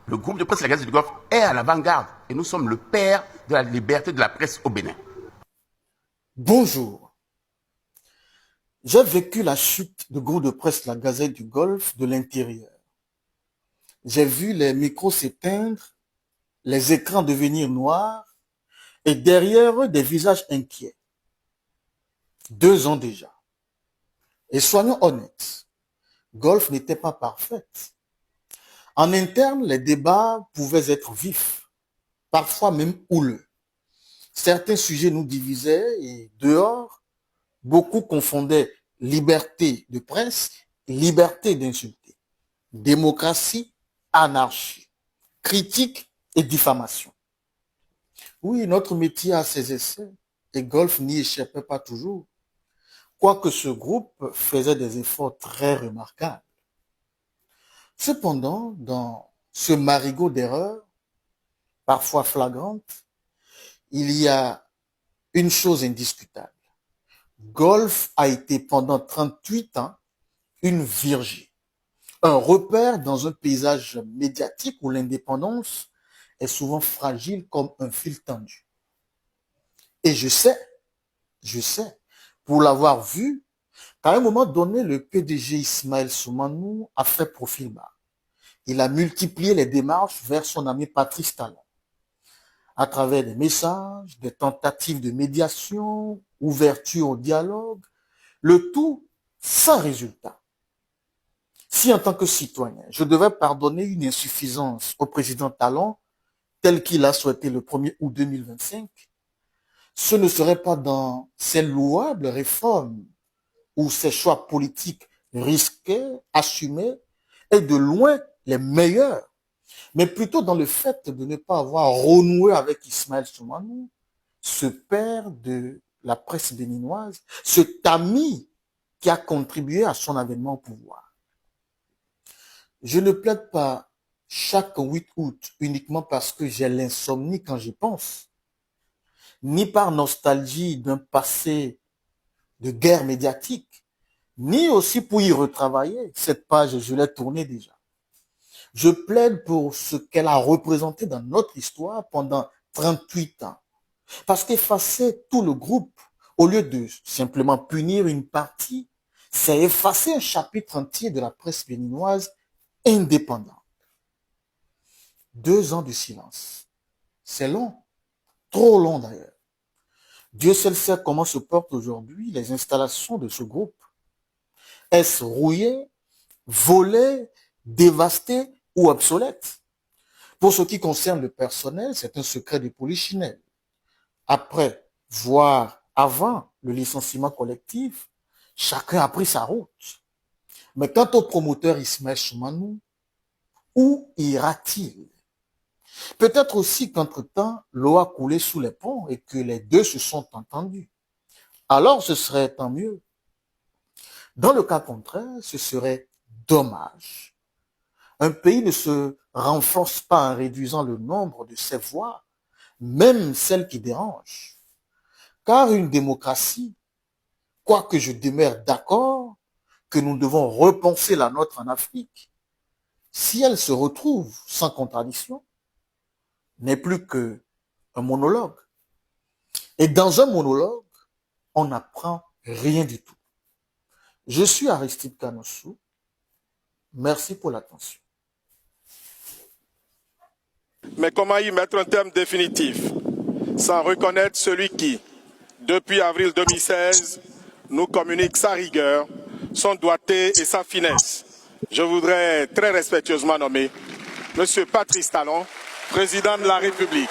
Le groupe de presse La Gazette du Golfe est à l'avant-garde et nous sommes le père de la liberté de la presse au Bénin. Bonjour. J'ai vécu la chute du groupe de presse La Gazette du Golfe de l'intérieur. J'ai vu les micros s'éteindre, les écrans devenir noirs et derrière eux des visages inquiets. 2 ans déjà. Et soyons honnêtes, Golfe n'était pas parfaite. En interne, les débats pouvaient être vifs, parfois même houleux. Certains sujets nous divisaient et dehors, beaucoup confondaient liberté de presse et liberté d'insulter, démocratie, anarchie, critique et diffamation. Oui, notre métier a ses essais et Golfe n'y échappait pas toujours, quoique ce groupe faisait des efforts très remarquables. Cependant, dans ce marigot d'erreurs, parfois flagrantes, il y a une chose indiscutable. Golfe a été pendant 38 ans une virgule, un repère dans un paysage médiatique où l'indépendance est souvent fragile comme un fil tendu. Et je sais, pour l'avoir vu, qu'à un moment donné, le PDG Ismaël Soumanou a fait profil bas. Il a multiplié les démarches vers son ami Patrice Talon, à travers des messages, des tentatives de médiation, ouverture au dialogue, le tout sans résultat. Si en tant que citoyen, je devais pardonner une insuffisance au président Talon, tel qu'il a souhaité le 1er août 2025, ce ne serait pas dans ces louables réformes où ces choix politiques risqués, assumés, et de loin les meilleurs, mais plutôt dans le fait de ne pas avoir renoué avec Ismaël Soumanou, ce père de la presse béninoise, cet ami qui a contribué à son avènement au pouvoir. Je ne plaide pas chaque 8 août uniquement parce que j'ai l'insomnie quand j'y pense, ni par nostalgie d'un passé de guerre médiatique, ni aussi pour y retravailler. Cette page, je l'ai tournée déjà. Je plaide pour ce qu'elle a représenté dans notre histoire pendant 38 ans. Parce qu'effacer tout le groupe, au lieu de simplement punir une partie, c'est effacer un chapitre entier de la presse béninoise indépendante. 2 ans de silence. C'est long. Trop long d'ailleurs. Dieu seul sait comment se portent aujourd'hui les installations de ce groupe. Est-ce rouillé, volé, dévasté ou obsolète? Pour ce qui concerne le personnel, c'est un secret de polichinelle. Après, voire avant le licenciement collectif, chacun a pris sa route. Mais quant au promoteur Ismaël Soumanou, où ira-t-il? Peut-être aussi qu'entre-temps, l'eau a coulé sous les ponts et que les deux se sont entendus. Alors ce serait tant mieux. Dans le cas contraire, ce serait dommage. Un pays ne se renforce pas en réduisant le nombre de ses voix, même celles qui dérangent. Car une démocratie, quoique je demeure d'accord que nous devons repenser la nôtre en Afrique, si elle se retrouve sans contradiction, n'est plus qu'un monologue. Et dans un monologue, on n'apprend rien du tout. Je suis Aristide Canossou. Merci pour l'attention. Mais comment y mettre un terme définitif sans reconnaître celui qui, depuis avril 2016, nous communique sa rigueur, son doigté et sa finesse? Je voudrais très respectueusement nommer M. Patrice Talon, président de la République.